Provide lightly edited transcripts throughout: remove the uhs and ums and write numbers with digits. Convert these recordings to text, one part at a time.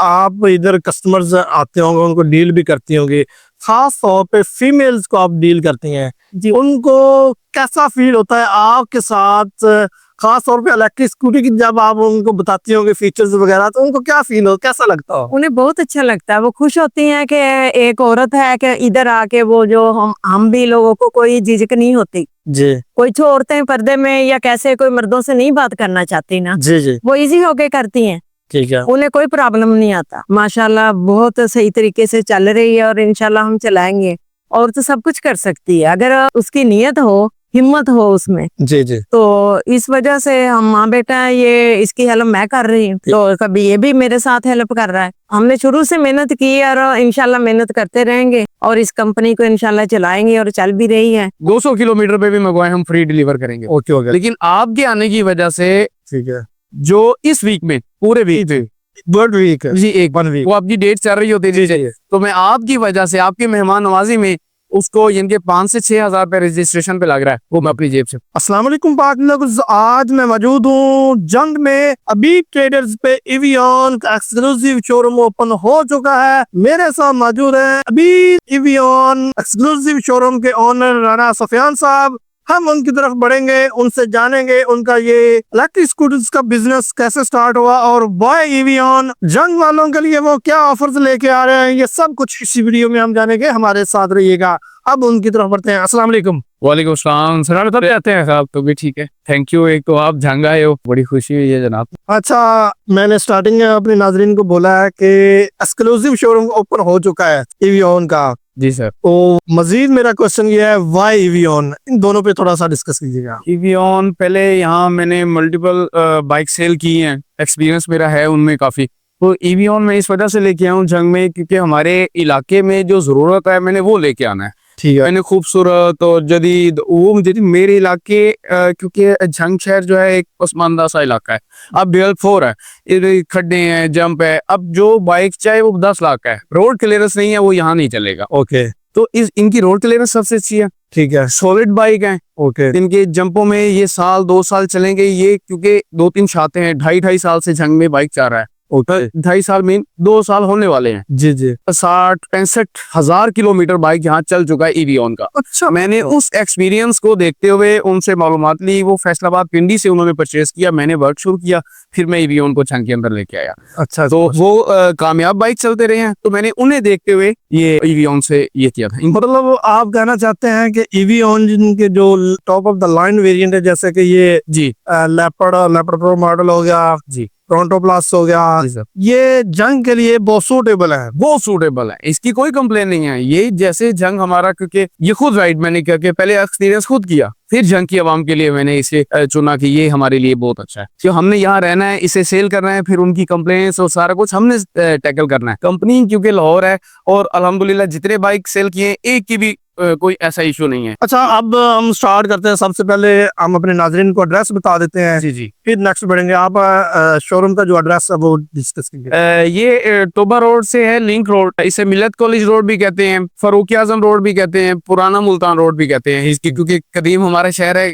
आप इधर कस्टमर्स आते होंगे, उनको डील भी करती होंगी, खास तौर पे फीमेल्स को आप डील करती हैं जी, उनको कैसा फील होता है आपके साथ? खास तौर पे इलेक्ट्रिक स्कूटी की जब आप उनको बताती होंगे फीचर्स वगैरह, तो उनको क्या फील हो, कैसा लगता हो? उन्हें बहुत अच्छा लगता है। वो खुश होती हैं कि एक औरत है कि इधर आके वो जो हम भी लोगों को कोई झिझक नहीं होती जी कोई जो औरतें पर्दे में या कैसे कोई मर्दों से नहीं बात करना चाहती ना, जी जी, वो इजी होके करती हैं। ठीक है। उन्हें कोई प्रॉब्लम नहीं आता। माशाल्लाह बहुत सही तरीके से चल रही है और इंशाल्लाह हम चलाएंगे। और तो सब कुछ कर सकती है अगर उसकी नीयत हो, हिम्मत हो उसमें। जी जी, तो इस वजह से हम माँ बेटा ये इसकी हेल्प मैं कर रही हूँ, तो कभी ये भी मेरे साथ हेल्प कर रहा है। हमने शुरू से मेहनत की और इंशाल्लाह मेहनत करते रहेंगे और इस कंपनी को इंशाल्लाह चलाएंगे और चल भी रही है। 200 किलोमीटर पे भी मंगवाए हम फ्री डिलीवर करेंगे। ओके ओके, लेकिन आपके आने की वजह से ठीक है। जो इस वीक में पूरे वीक वर्ड वीक जी एक 1 वीक, वो आपकी डेट चल रही होती थी, तो मैं आपकी वजह से आपकी मेहमान नवाजी में उसको इनके 5 से 6 हजार पे रजिस्ट्रेशन पे लग रहा है, वो मैं अपनी जेब से। अस्सलाम वालेकुम पार्टनर, आज मैं मौजूद हूँ जंग में। अभी ट्रेडर्स पे एवियन का एक्सक्लूसिव शोरूम ओपन हो चुका है। मेरे साथ मौजूद है अभी एवियन एक्सक्लूसिव शोरूम के ओनर राना सुफियान साहब। हम उनकी तरफ बढ़ेंगे, उनसे जानेंगे उनका ये इलेक्ट्रिक स्कूटर्स का बिजनेस कैसे स्टार्ट हुआ और बाय एवियन जंग वालों के लिए वो क्या ऑफर्स लेके आ रहे हैं। ये सब कुछ इसी वीडियो में हम जानेंगे, हमारे साथ रहिएगा। अब उनकी तरफ बढ़ते हैं। अस्सलाम वालेकुम। वालेकुम सलाम सर, तब जाते हैं साहब, तो भी ठीक है, थैंक यू। एक तो आप जंग आए हो, बड़ी खुशी हुई है जनाब। अच्छा, मैंने स्टार्टिंग में अपने नाजरीन को बोला है कि एक्सक्लूसिव शोरूम ओपन हो चुका है एवियन का। जी सर। तो मजीद मेरा क्वेश्चन ये है, वाई एवियन? इन दोनों पे थोड़ा सा डिस्कस कीजिएगा। एवियन पहले यहाँ मैंने मल्टीपल बाइक सेल की हैं, एक्सपीरियंस मेरा है उनमें काफी। तो एवियन मैं इस वजह से लेके आया हूँ जंग में, क्योंकि हमारे इलाके में जो जरूरत है मैंने वो लेके आना है। ठीक है। मैंने खूबसूरत और जदीद वो मुझे मेरे इलाके क्योंकि जंग शहर जो है एक पसमानदा सा इलाका है। अब डेवलप 4 है, इधर खड्डे हैं, जंप है। अब जो बाइक चाहे वो 10 लाख का है, रोड क्लियरेंस नहीं है, वो यहाँ नहीं चलेगा। ओके, तो इनकी रोड क्लियरेंस सबसे अच्छी है। ठीक है। सॉलिड बाइक है। ओके, इनके जंपों में ये 1-2 साल चलेंगे ये, क्योंकि 2-3 छाते हैं। 2.5 साल से जंग में बाइक चल रहा है। ओके, 2.5 साल में 2 साल होने वाले हैं। जी जी। 60-65 हजार किलोमीटर बाइक यहाँ चल चुका है एवियन का। अच्छा, मैंने उस एक्सपीरियंस को देखते हुए उनसे मालूमात ली। वो फैसलाबाद पिंडी से उन्होंने परचेज किया, मैंने वर्क शुरू किया, फिर मैं एवियन को जंग के अंदर लेके आया। अच्छा, तो वो कामयाब बाइक चलते रहे हैं, तो मैंने उन्हें देखते हुए ये एवियन से ये किया था। मतलब आप कहना चाहते हैं कि एवियन जिनके जो top of the line variant है, जैसे कि ये जी लेपर्ड प्रो मॉडल हो गया, जी टोरंटो प्लस हो गया, जी सर, ये जंग के लिए बहुत सूटेबल है। वो सूटेबल है, इसकी कोई कंप्लेन नहीं है। ये जैसे जंग हमारा, क्योंकि ये खुद राइड मैंने करके पहले एक्सपीरियंस खुद किया, फिर जंग की आवाम के लिए मैंने इसे चुना कि ये हमारे लिए बहुत अच्छा है। जो हमने यहाँ रहना है, इसे सेल करना है, फिर उनकी कंप्लेंट्स और सारा कुछ हमने टैकल करना है। कंपनी क्योंकि लाहौर है और अल्हम्दुलिल्लाह जितने बाइक सेल किए एक की भी कोई ऐसा इशू नहीं है। अच्छा, अब हम स्टार्ट करते हैं। सबसे पहले हम अपने नाजरीन को एड्रेस बता देते हैं, जी जी। फिर नेक्स्ट बढ़ेंगे। आप शोरूम का जो एड्रेस है वो डिस्कस कीजिए। ये टोबा रोड से है, लिंक रोड, इसे मिलत कॉलेज रोड भी कहते हैं, फरूक आजम रोड भी कहते हैं, पुराना मुल्तान रोड भी कहते हैं इसकी, क्योंकि कदीम हमारा शहर है,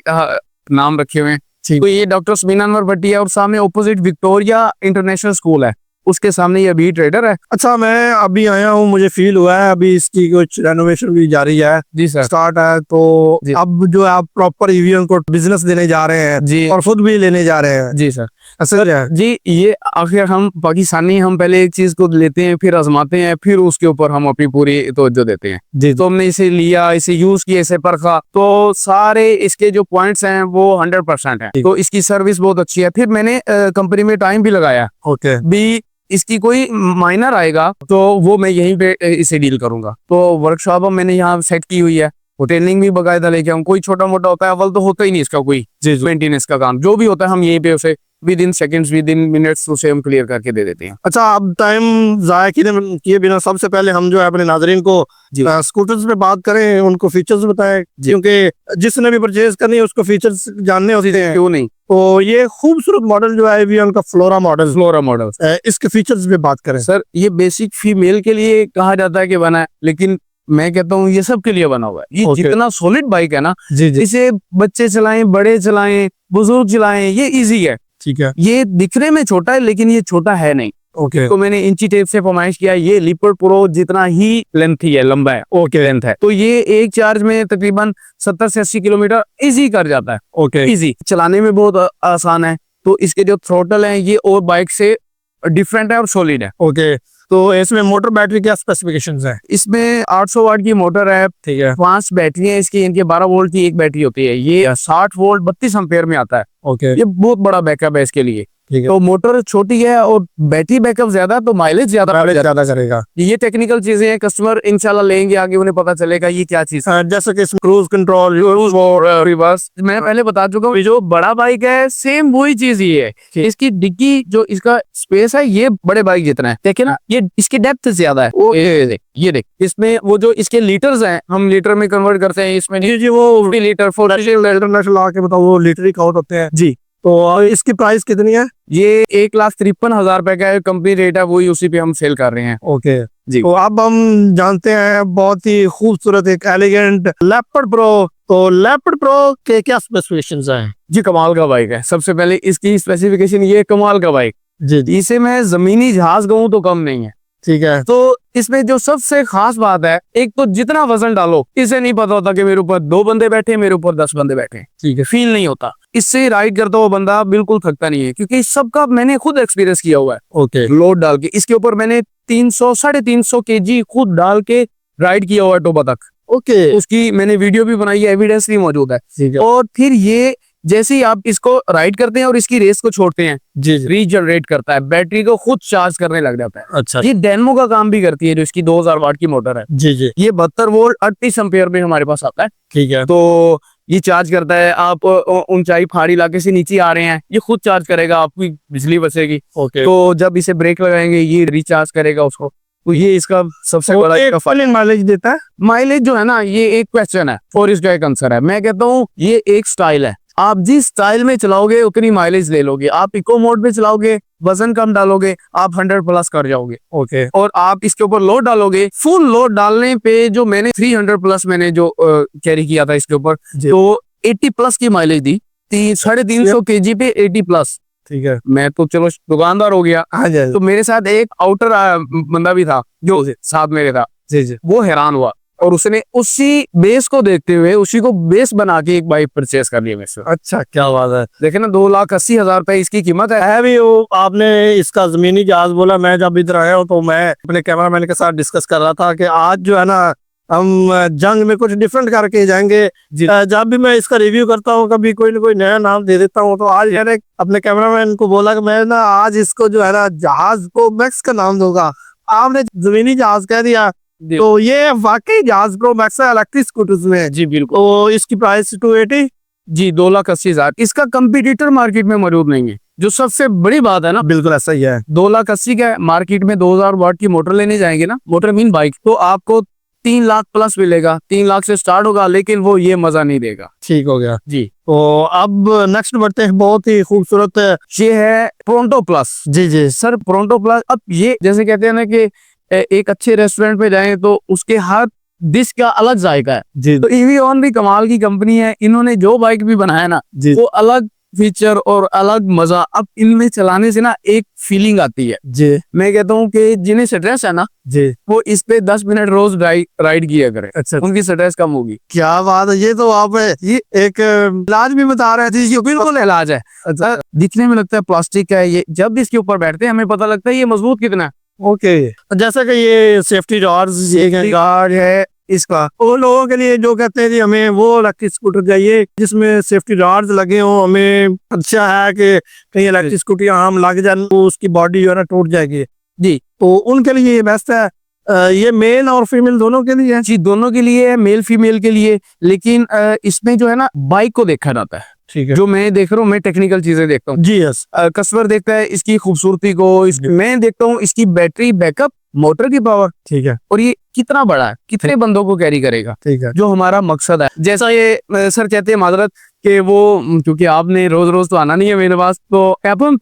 नाम रखे हुए हैं। तो ये डॉक्टर समीना अनवर भट्टी है और सामने ऑपोजिट विक्टोरिया इंटरनेशनल स्कूल है, उसके सामने ये अभी ट्रेडर है। अच्छा, मैं अभी आया हूँ, मुझे फील हुआ है अभी इसकी कुछ रेनोवेशन भी जारी है, जी सर, स्टार्ट है। तो अब जो आप प्रॉपर एवियन को बिजनेस देने जा रहे हैं जी, और खुद भी लेने जा रहे हैं। जी सर। असर है जी, ये आखिर हम पाकिस्तानी, हम पहले एक चीज को लेते हैं, फिर आजमाते हैं, फिर उसके ऊपर हम अपनी पूरी तवज्जो देते हैं। जी। तो हमने इसे लिया, इसे यूज किया, इसे परखा, तो सारे इसके जो पॉइंट्स हैं वो 100% है। तो इसकी सर्विस बहुत अच्छी है। फिर मैंने कंपनी में टाइम भी लगाया। ओके, भी इसकी कोई माइनर आएगा तो वो मैं यहीं पे इसे डील करूंगा। तो वर्कशॉप मैंने यहाँ सेट की हुई है, होटेलिंग भी बकायदा लेके आऊँ। कोई छोटा मोटा होता है, अव्वल तो होता ही नहीं इसका कोई मेंटेनेंस का काम, जो भी होता है हम यहीं पे उसे with in seconds, with in minutes उसे हम क्लियर करके दे देते हैं। अच्छा, अब टाइम जाया किए बिना सबसे पहले हम जो है अपने नाजरीन को स्कूटर्स पे बात करें, उनको फीचर्स बताएं, क्योंकि जिसने भी परचेज करनी है उसको फीचर्स जानने होते हैं, क्यों नहीं। तो ये खूबसूरत मॉडल जो है एवियन का फ्लोरा मॉडल, इसके फीचर्स पे बात करें। सर, ये बेसिक फीमेल के लिए कहा जाता है कि बना है, लेकिन मैं कहता हूँ ये सब के लिए बना हुआ है। ये जितना सॉलिड बाइक है ना, इसे बच्चे चलाएं, बड़े चलाएं, बुजुर्ग चलाएं, ये इजी है। ठीक है। ये दिखने में छोटा है लेकिन ये छोटा है नहीं। ओके तो मैंने इंची टेप से फरमाइश किया, ये लिपर्ड प्रो जितना ही लेंथ ही है, लंबा है, ओके लेंथ है, तो ये एक चार्ज में तकरीबन 70 से 80 किलोमीटर इजी कर जाता है। ओके इजी चलाने में बहुत आसान है। तो इसके जो थ्रोटल है ये और बाइक से डिफरेंट है और सॉलिड है। ओके। तो इसमें मोटर बैटरी क्या स्पेसिफिकेशंस है? इसमें 800 वाट की मोटर है, ठीक है। 5 बैटरी है इसकी, इनके 12 वोल्ट की एक बैटरी होती है, ये 60 वोल्ट 32 एम्पेयर में आता है। ओके ये बहुत बड़ा बैकअप है इसके लिए। ठीक है। तो मोटर छोटी है और बैटरी बैकअप ज्यादा, तो माइलेज ज्यादा माइलेज ज्यादा करेगा। ये टेक्निकल चीजें हैं, कस्टमर इंशाल्लाह लेंगे आगे उन्हें पता चलेगा ये क्या चीज है। जैसे कि क्रूज कंट्रोल, रिवर्स मैं पहले बता चुका हूँ, जो बड़ा बाइक है सेम वही चीज ही है। इसकी डिग्गी जो इसका स्पेस है ये बड़े बाइक जितना है, देखिए ना, ये इसकी डेप्थ ज्यादा है। ये देख इसमें वो जो इसके लीटर्स हैं, हम लीटर में कन्वर्ट करते हैं इसमें। जी जी, वो लीटर इंटरनेशनल आके बताओ, वो लीटर काउंट होते हैं जी। तो इसकी प्राइस कितनी है? ये 1,53,000 रुपए का कंपनी रेट है, वही उसी पे हम सेल कर रहे हैं। ओके जी। तो अब हम जानते हैं बहुत ही खूबसूरत एक एलिगेंट लेपर्ड प्रो। तो लेपर्ड प्रो के क्या स्पेसिफिकेशंस हैं? जी कमाल का बाइक है। सबसे पहले इसकी स्पेसिफिकेशन, ये कमाल का बाइक, जी जी, इसे मैं जमीनी जहाज कहूँ तो कम नहीं है। ठीक है। तो इसमें जो सबसे खास बात है, एक तो जितना वजन डालो, इसे नहीं पता होता कि मेरे ऊपर 2 बंदे बैठे, मेरे ऊपर 10 बंदे बैठे, ठीक है, फील नहीं होता। इससे राइड करता हुआ बंदा बिल्कुल थकता नहीं है, क्योंकि सबका मैंने खुद एक्सपीरियंस किया हुआ है। ओके लोड डाल के इसके ऊपर मैंने 300-350 kg खुद डाल के राइड किया हुआ है टोबा तक। ओके, उसकी मैंने वीडियो भी बनाई है, एविडेंस भी मौजूद है। ठीक है। और फिर ये जैसे ही आप इसको राइड करते हैं और इसकी रेस को छोड़ते हैं, जी जी, रीजनरेट करता है, बैटरी को खुद चार्ज करने लग जाता है। अच्छा, ये डेनमो का काम भी करती है, जो इसकी 2000 वाट की मोटर है। जी जी, ये 72 वोल्ट 38 एम्पेयर में हमारे पास आता है। ठीक है। तो ये चार्ज करता है। आप ऊंचाई पहाड़ी इलाके से नीचे आ रहे हैं, ये खुद चार्ज करेगा, आपकी बिजली बचेगी। ओके, तो जब इसे ब्रेक लगाएंगे ये रिचार्ज करेगा उसको। तो ये इसका सबसे बड़ा एक फुल माइलेज देता है। माइलेज जो है ना, ये एक क्वेश्चन है और इसका एक आंसर है। मैं कहता हूँ ये एक स्टाइल है, आप जिस स्टाइल में चलाओगे उतनी माइलेज ले लोगे। आप इको मोड में चलाओगे, वजन कम डालोगे, आप 100 प्लस कर जाओगे। ओके, और आप इसके ऊपर लोड डालोगे, फुल लोड डालने पे जो मैंने 300 प्लस मैंने जो कैरी किया था इसके ऊपर, तो 80 प्लस की माइलेज दी। 350 kg पे 80 प्लस। ठीक है। मैं तो चलो दुकानदार हो गया। हाँ जी, तो मेरे साथ एक आउटर बंदा भी था जो साथ मेरे था, जी जी, वो हैरान हुआ और उसने उसी बेस को देखते हुए उसी को बेस बना के एक बाइक परचेस कर लिया मेरे से। अच्छा, क्या बात है। देखे ना, 2,80,000 रुपए इसकी कीमत है भी वो आपने इसका जमीनी जहाज बोला, मैं जब इधर आया हूँ तो मैं अपने कैमरामैन के साथ डिस्कस कर रहा था कि आज जो है ना हम जंग में कुछ डिफरेंट करके जाएंगे। जब भी मैं इसका रिव्यू करता हूँ कभी कोई ना कोई नया नाम दे देता हूँ, तो आज मैंने अपने कैमरामैन को बोला कि मैं ना आज इसको जो है ना जहाज को मैक्स का नाम दूंगा। आपने जमीनी जहाज कह दिया, तो ये वाकई जहाज प्रो मैक्स है, इलेक्ट्रिक स्कूटर्स में। जी बिल्कुल। तो इसकी प्राइस 280। जी 2,80,000। इसका कंपटीटर मार्केट में मौजूद नहीं है, जो सबसे बड़ी बात है ना। बिल्कुल ऐसा ही है। 2,80,000 का मार्केट में 2000 वाट की मोटर लेने जाएंगे ना, मोटर मीन बाइक, तो आपको 3 लाख प्लस मिलेगा। 3 लाख से स्टार्ट होगा, लेकिन वो ये मजा नहीं देगा। ठीक हो गया जी। तो अब नेक्स्ट बढ़ते हैं, बहुत ही खूबसूरत ये है प्रोंटो प्लस। जी जी सर प्रोंटो प्लस, अब ये जैसे कहते हैं ना कि एक अच्छे रेस्टोरेंट पे जाएं तो उसके हर डिश का अलग जायका है। जी तो EVON भी कमाल की कंपनी है, इन्होंने जो बाइक भी बनाया ना जी वो अलग फीचर और अलग मजा। अब इनमें चलाने से ना एक फीलिंग आती है। जी मैं कहता हूँ कि जिन्हें स्ट्रेस है ना, जी, वो इस पे 10 मिनट रोज राइड किया करे, अच्छा, उनकी स्ट्रेस कम होगी। क्या बात है। ये तो आप ये एक इलाज भी बता रहे थे। ये बिल्कुल इलाज है। दिखने में लगता है प्लास्टिक का है, ये जब इसके ऊपर बैठते हैं हमें पता लगता है ये मजबूत कितना है। ओके, जैसा कि ये सेफ्टी रॉड्स, ये गार्ड है इसका, वो लोगों के लिए जो कहते हैं कि हमें वो इलेक्ट्रिक स्कूटर चाहिए जिसमें सेफ्टी रॉड्स लगे हों, हमें अच्छा है कि कहीं इलेक्ट्रिक स्कूटर हम लग जाए तो उसकी बॉडी जो है ना टूट जाएगी। जी, तो उनके लिए ये बेस्ट है। ये मेल और फीमेल दोनों के लिए है। जी दोनों के लिए है, मेल फीमेल के लिए। लेकिन इसमें जो है ना बाइक को देखा जाता है। ठीक है। जो मैं देख रहा हूँ, मैं टेक्निकल चीजें देखता हूँ। जी यस। कस्टमर देखता है इसकी खूबसूरती को, मैं देखता हूँ इसकी बैटरी बैकअप, मोटर की पावर, ठीक है। और ये कितना बड़ा है, कितने बंदों को कैरी करेगा, ठीक है। जो हमारा मकसद है। जैसा ये सर कहते हैं माजरत कि वो, क्योंकि आपने रोज रोज तो आना नहीं है मेरे पास, तो अब हम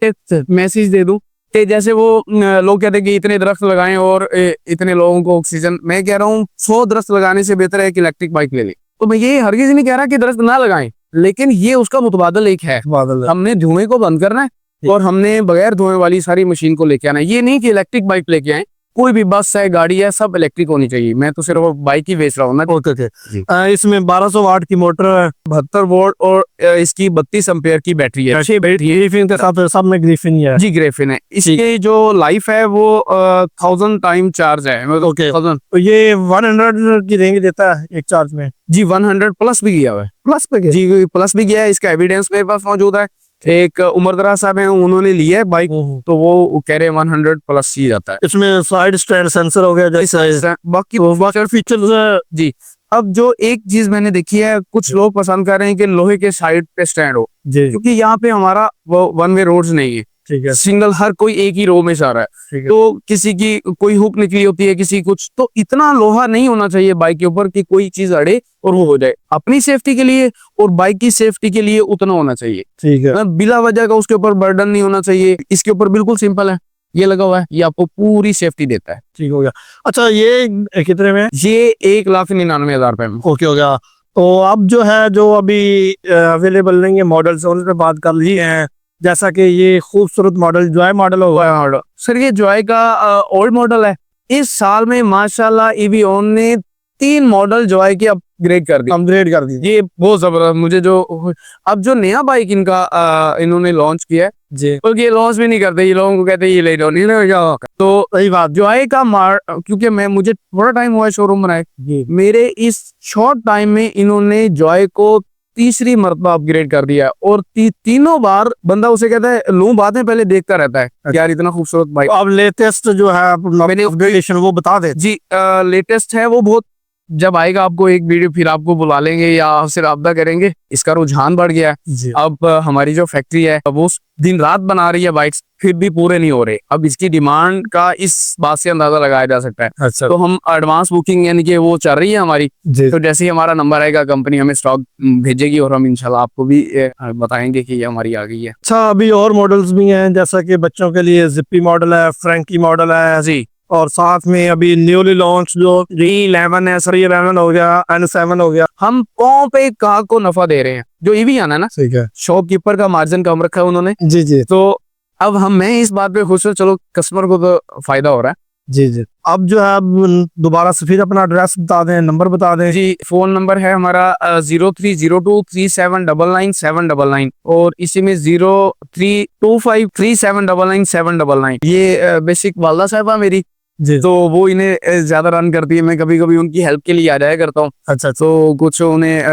मैसेज दे दूं कि जैसे वो लोग कहते हैं कि इतने दरख्त लगाएं और इतने लोगों को ऑक्सीजन। मैं कह रहा हूँ 100 दरख्त लगाने से बेहतर है कि इलेक्ट्रिक बाइक ले ले। तो मैं ये हरगिज नहीं कह रहा कि दरख्त ना लगाएं, लेकिन ये उसका मुतबादल एक है। बादल हमने धुएं को बंद करना है और हमने बगैर धोए वाली सारी मशीन को लेके आना है। ये नहीं कि इलेक्ट्रिक बाइक लेके आए, कोई भी बस है, गाड़ी है, सब इलेक्ट्रिक होनी चाहिए। मैं तो सिर्फ बाइक ही बेच रहा हूँ ना। Okay okay. जी। इसमें 1200 वाट की मोटर है, 72 वोल्ट और इसकी 32 एम्पेयर की बैटरी है। अच्छी बैटरी है, ग्रिफिन के साथ सब में ग्रिफिन ही है। जी ग्रेफिन है। इसकी जो लाइफ है वो 1000 टाइम चार्ज है, मतलब ओके। 1000। तो ये 100 की रेंज देता है एक चार्ज में। जी 100 प्लस भी गया हुआ है। प्लस पे क्या? जी प्लस भी गया है, इसका एविडेंस मेरे पास मौजूद है। एक उमरदरा साहब हैं, उन्होंने लिया है बाइक, तो वो कह रहे हैं 100 प्लस ही जाता है। इसमें साइड स्टैंड सेंसर हो गया जैसे बाकी फीचर्स। जी। अब जो एक चीज मैंने देखी है, कुछ लोग पसंद कर रहे हैं कि लोहे के साइड पे स्टैंड हो, जी क्योंकि यहाँ पे हमारा वो वन वे रोड्स नहीं है, ठीक है सिंगल, हर कोई एक ही रो में जा रहा है। ठीक है। तो किसी की कोई हुक निकली होती है, किसी कुछ, तो इतना लोहा नहीं होना चाहिए बाइक के ऊपर कि कोई चीज अड़े और वो हो जाए। अपनी सेफ्टी के लिए और बाइक की सेफ्टी के लिए उतना होना चाहिए। ठीक है। मतलब बिला वजह का उसके ऊपर बर्डन नहीं होना चाहिए। इसके ऊपर बिल्कुल सिंपल है, ये लगा हुआ है, ये आपको पूरी सेफ्टी देता है। ठीक हो गया। अच्छा ये कितने में? ये 1,99,000 रुपए में। ओके हो गया। तो अब जो है, जो अभी अवेलेबल नहीं है मॉडल्स, उन पे बात कर ली है। जैसा कि ये खूबसूरत मॉडल जॉय मॉडल होगा। सर ये जॉय का ओल्ड मॉडल है। इस साल में माशाल्लाह एवियन ने 3 मॉडल जॉय के अपग्रेड कर दिए, अपग्रेड कर दी। ये बहुत जबरदस्त। मुझे जो अब जो नया बाइक इनका इन्होंने लॉन्च किया है, जी तो ये लॉन्च भी नहीं करते, ये लोगों को कहते हैं ये ले जाओ, नहीं ले जाओ। तो सही बात। जॉय का क्योंकि मुझे थोड़ा टाइम हुआ है शोरूम बनाए, जी मेरे इस शॉर्ट टाइम में इन्होंने जॉय को तीसरी मर्तबा अपग्रेड कर दिया है। और तीनों बार बंदा उसे कहता है लूं, बाद में पहले देखता रहता है यार इतना खूबसूरत बाइक। अब लेटेस्ट जो है मैंने अपग्रेडेशन वो बता दे। जी लेटेस्ट है वो, बहुत जब आएगा आपको एक वीडियो फिर आपको बुला लेंगे या आपसे राब्ता करेंगे। इसका रुझान बढ़ गया है। जी अब हमारी जो फैक्ट्री है वो दिन रात बना रही है बाइक्स, फिर भी पूरे नहीं हो रहे। अब इसकी डिमांड का इस बात से अंदाजा लगाया जा सकता है। अच्छा। तो हम एडवांस बुकिंग यानी कि वो चल रही है हमारी। जी तो जैसे ही हमारा नंबर आएगा कंपनी हमें स्टॉक भेजेगी और हम इंशाल्लाह आपको भी बताएंगे कि ये हमारी आ गई है। अच्छा, अभी और मॉडल्स भी हैं, जैसा कि बच्चों के लिए जिप्पी मॉडल है, फ्रैंकी मॉडल है जी, और साथ में अभी न्यूली लॉन्च जो E11 है, सर 11 हो गया, N7 हो गया। हम पाँव पे ग्राहक को नफा दे रहे हैं। जो ईवी आना है ना, ठीक है। शॉपकीपर का मार्जिन कम रखा है उन्होंने, जी जी तो अब मैं इस बात पे खुश हूँ, चलो कस्टमर को तो फायदा हो रहा है। जी जी। अब जो है, अब दोबारा से फिर अपना एड्रेस बता दें, नंबर बता दें। जी फोन नंबर है हमारा 0302379999 और इसी में 0325379999। ये बेसिक वालदा साहबा मेरी, जी तो वो इन्हें ज्यादा रन करती है। मैं कभी कभी उनकी हेल्प के लिए आ जाया करता हूँ, अच्छा अच्छा। तो कुछ उन्हें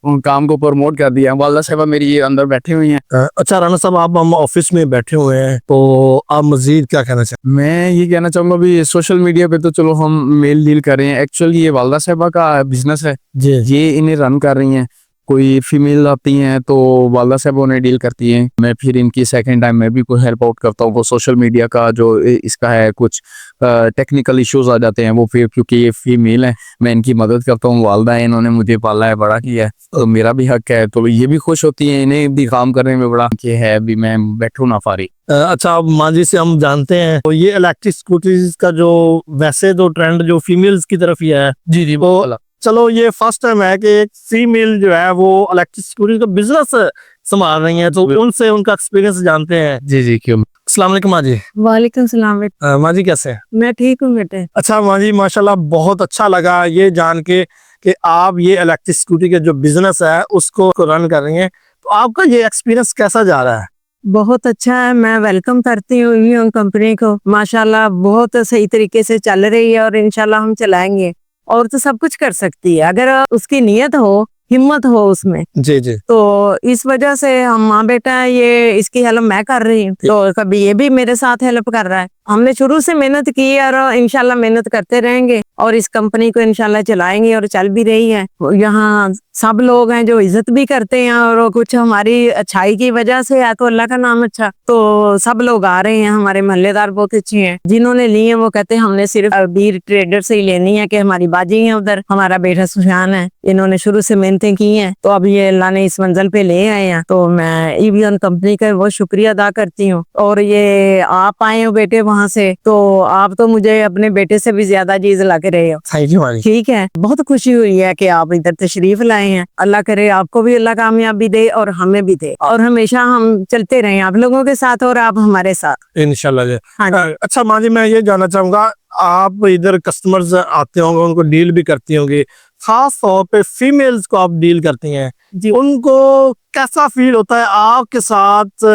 उन काम को प्रमोट कर दिया। वालदा साहबा मेरी ये अंदर बैठे हुई हैं। अच्छा राना साहब, आप हम ऑफिस में बैठे हुए हैं, तो आप मजीद क्या कहना चाहें? मैं ये कहना चाहूंगा भी सोशल मीडिया पे तो चलो हम मेल डील कर रहे हैं, एक्चुअली ये वालदा साहबा का बिजनेस है, जी ये इन्हें रन कर रही हैं। कोई फीमेल आती हैं तो वालदा साहब उन्हें डील करती हैं, मैं फिर इनकी सेकंड टाइम मैं भी कोई हेल्प आउट करता हूँ। वो सोशल मीडिया का जो इसका है, कुछ टेक्निकल इश्यूज आ जाते हैं वो, फिर क्योंकि ये फीमेल है मैं इनकी मदद करता हूँ। वालदा है, इन्होंने मुझे पाला है, बड़ा किया है, तो मेरा भी हक है, तो ये भी खुश होती हैं, इन्हें भी काम करने में बड़ा कि है भी मैं बैठू ना फारी। अच्छा, अब माजी से हम जानते हैं, तो ये इलेक्ट्रिक स्कूटीज का जो वैसे तो ट्रेंड जो फीमेल्स की तरफ ही है, जी जी तो चलो ये फर्स्ट टाइम है कि एक फीमेल जो है वो इलेक्ट्रिक स्कूटी का बिजनेस संभाल रही है, तो उनसे उनका एक्सपीरियंस जानते हैं। जी जी क्यों। अस्सलाम वालेकुम माजी। वालेकुम सलाम बेटा। माजी कैसे हैं? मैं ठीक हूँ बेटे। अच्छा माजी, माशाल्लाह बहुत अच्छा लगा ये जान के कि आप ये इलेक्ट्रिक स्कूटी के जो बिजनेस है उसको रन कर रही हैं। तो आपका ये एक्सपीरियंस कैसा जा रहा है? बहुत अच्छा है, मैं वेलकम करती हूँ एवियन कंपनी को। माशाल्लाह बहुत सही तरीके से चल रही है और इंशाल्लाह हम चलाएंगे। और तो सब कुछ कर सकती है अगर उसकी नियत हो, हिम्मत हो उसमें। जी जी। तो इस वजह से हम माँ बेटा ये इसकी हेल्प मैं कर रही हूँ, तो कभी ये भी मेरे साथ हेल्प कर रहा है। हमने शुरू से मेहनत की है और इंशाल्लाह मेहनत करते रहेंगे और इस कंपनी को इंशाल्लाह चलाएंगे और चल भी रही है। यहाँ सब लोग हैं जो इज्जत भी करते हैं और कुछ हमारी अच्छाई की वजह से है, तो अल्लाह का नाम अच्छा, तो सब लोग आ रहे हैं। हमारे मोहल्लेदार बहुत अच्छे हैं, जिन्होंने ली है वो कहते हैं हमने सिर्फ बीर ट्रेडर से ही लेनी है, कि हमारी बाजी है उधर, हमारा बेटा सुशान है, इन्होंने शुरू से मेहनतें की हैं, तो अब ये अल्लाह ने इस मंजिल पे ले आए हैं। तो मैं एवियन कंपनी का बहुत शुक्रिया अदा करती हूँ। और ये आप आए हो बेटे वहाँ से, तो आप तो मुझे अपने बेटे से भी ज्यादा चीज ला के रहे हो। थैंक यू भाई। ठीक है, बहुत खुशी हुई है कि आप इधर तशरीफ लाए हैं। अल्लाह करे आपको भी अल्लाह कामयाबी दे और हमें भी दे, और हमेशा हम चलते रहें आप लोगों के साथ और आप हमारे साथ। इंशाल्लाह जी। हाँ जी। अच्छा माँ जी, मैं ये जानना चाहूंगा, आप इधर कस्टमर्स आते होंगे, उनको डील भी करती होंगी, खास तौर पे फीमेल्स को आप डील करती हैं जी। उनको कैसा फील होता है आपके साथ,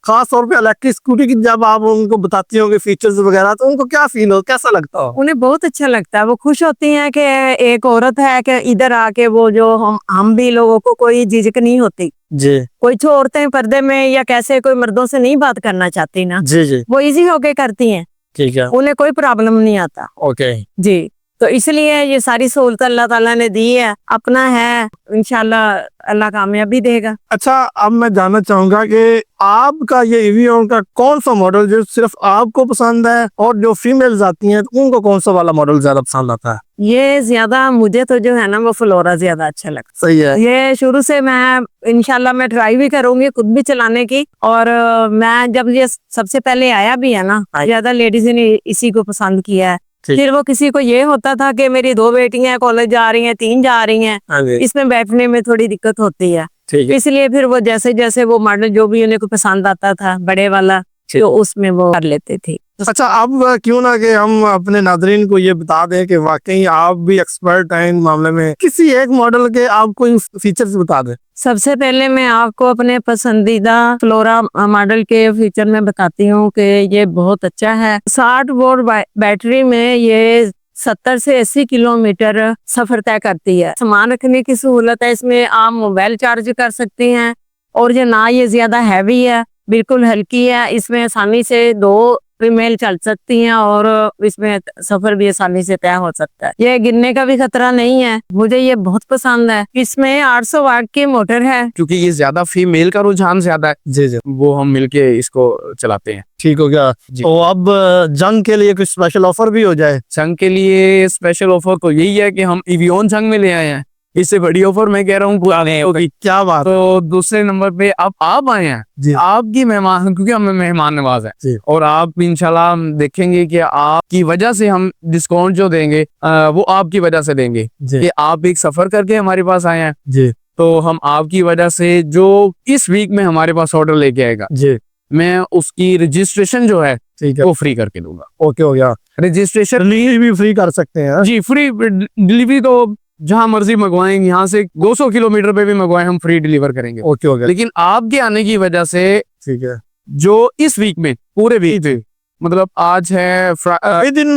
खास तौर पे इलेक्ट्रिक स्कूटी की जब आप उनको बताती होंगे फीचर्स वगैरह, तो उनको क्या फील हो, कैसा लगता हो? उन्हें बहुत अच्छा लगता है, वो खुश होती हैं कि एक औरत है कि इधर आके वो जो हम भी लोगों को कोई झिझक नहीं होती। जी कोई जो औरतें पर्दे में या कैसे कोई मर्दों से नहीं बात करना चाहती ना, जी जी, वो इजी होके करती हैं, ठीक है, उन्हें कोई प्रॉब्लम नहीं आता। ओके। जी, तो इसलिए ये सारी सहूलत अल्लाह ताला ने दी है, अपना है, इंशाल्लाह अल्लाह कामयाबी देगा। अच्छा, अब मैं जानना चाहूंगा कि आपका ये एवियन का कौन सा मॉडल जो सिर्फ आपको पसंद है, और जो फीमेल्स आती हैं तो उनको कौन सा वाला मॉडल ज्यादा पसंद आता है? ये ज्यादा मुझे तो जो है ना वो फ्लोरा ज्यादा अच्छा लगता सही है। है। ये शुरू से मैं इंशाल्लाह मैं ट्राई भी करूंगी खुद भी चलाने की, और मैं जब ये सबसे पहले आया भी है ना, ज्यादा लेडीज ने इसी को पसंद किया है। ठीक। फिर वो किसी को ये होता था कि मेरी 2 बेटियां कॉलेज जा रही हैं, 3 जा रही हैं, हाँ जी, इसमें बैठने में थोड़ी दिक्कत होती है, ठीक है। इसलिए फिर वो जैसे जैसे वो मॉडल जो भी उन्हें को पसंद आता था बड़े वाला, ठीक। तो उसमें वो कर लेते थे। अच्छा, अब क्यों ना कि हम अपने नादरीन को ये बता दें कि वाकई आप भी एक्सपर्ट हैं इन मामले में, किसी एक मॉडल के आप कोई फीचर्स बता दें। सबसे पहले मैं आपको अपने पसंदीदा फ्लोरा मॉडल के फीचर में बताती हूँ कि ये बहुत अच्छा है। 60 वोल्ट बैटरी में ये 70 से 80 किलोमीटर सफर तय करती है। सामान रखने की सहूलत है इसमें, आप मोबाइल चार्ज कर सकती हैं, और ये ना ये ज्यादा हैवी है, बिल्कुल हल्की है, इसमें आसानी से 2 फीमेल चल सकती हैं, और इसमें सफर भी आसानी से तय हो सकता है। ये गिरने का भी खतरा नहीं है, मुझे ये बहुत पसंद है। इसमें 800 वाट की मोटर है। क्योंकि ये ज्यादा फीमेल का रुझान ज्यादा है, जी जी, वो हम मिलके इसको चलाते हैं। ठीक हो गया। जी। तो अब जंग के लिए कुछ स्पेशल ऑफर भी हो जाए? जंग के लिए स्पेशल ऑफर तो यही है कि हम एवियन जंग में ले आए हैं, इससे बड़ी ऑफर मैं कह रहा हूँ पुराने होगी। क्या बात। तो दूसरे नंबर पे अब आप आए हैं, जी आपकी मेहमान, क्योंकि हम मेहमान नवाज जी। हैं, और आप इंशाल्लाह हम देखेंगे कि आपकी वजह से हम डिस्काउंट जो देंगे वो आपकी वजह से देंगे जी कि आप एक सफर करके हमारे पास आए हैं, जी तो हम आपकी वजह से जो इस वीक में हमारे पास ऑर्डर लेके आएगा, जी, मैं उसकी रजिस्ट्रेशन जो है ठीक है, वो फ्री करके दूंगा। ओके हो गया। रजिस्ट्रेशन डिलीवरी भी फ्री कर सकते हैं? जी, फ्री डिलीवरी तो जहां मर्जी मंगवाएं, यहाँ से 200 किलोमीटर पे भी मंगवाएं हम फ्री डिलीवर करेंगे। ओके हो गया, लेकिन आपके आने की वजह से ठीक है। जो इस वीक में पूरे वीक में, मतलब आज है विद इन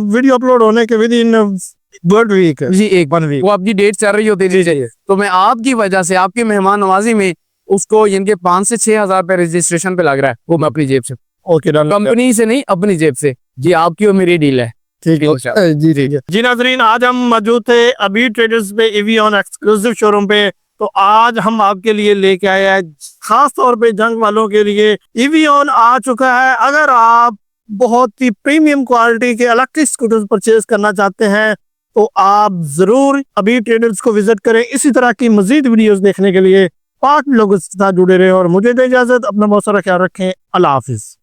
वीडियो अपलोड होने के विद इन वर्ड वीक जी एक 1 वीक। वो आपकी डेट चल रही होती जी थी, जी, तो मैं आपकी वजह से आपकी मेहमान नवाजी में उसको इनके 5 से 6 हजार पे रजिस्ट्रेशन पे लग रहा है, वो मैं अपनी जेब से, ओके डन। कंपनी से नहीं, अपनी जेब से। जी, आपकी और मेरी डील है। ठीक है जी, ठीक है जी। नाजरीन, आज हम मौजूद थे अबी ट्रेडर्स पे, एवियन एक्सक्लूसिव शोरूम पे। तो आज हम आपके लिए लेके आए हैं खास तौर पे जंग वालों के लिए एवियन आ चुका है। अगर आप बहुत ही प्रीमियम क्वालिटी के इलेक्ट्रिक स्कूटर्स परचेज करना चाहते हैं तो आप जरूर अबी ट्रेडर्स को विजिट करें। इसी तरह की मजीद वीडियोस देखने के लिए 5 लोगों के साथ जुड़े रहे, और मुझे दे इजाजत, अपना बहुत सारा ख्याल रखें। अल्लाह हाफिज।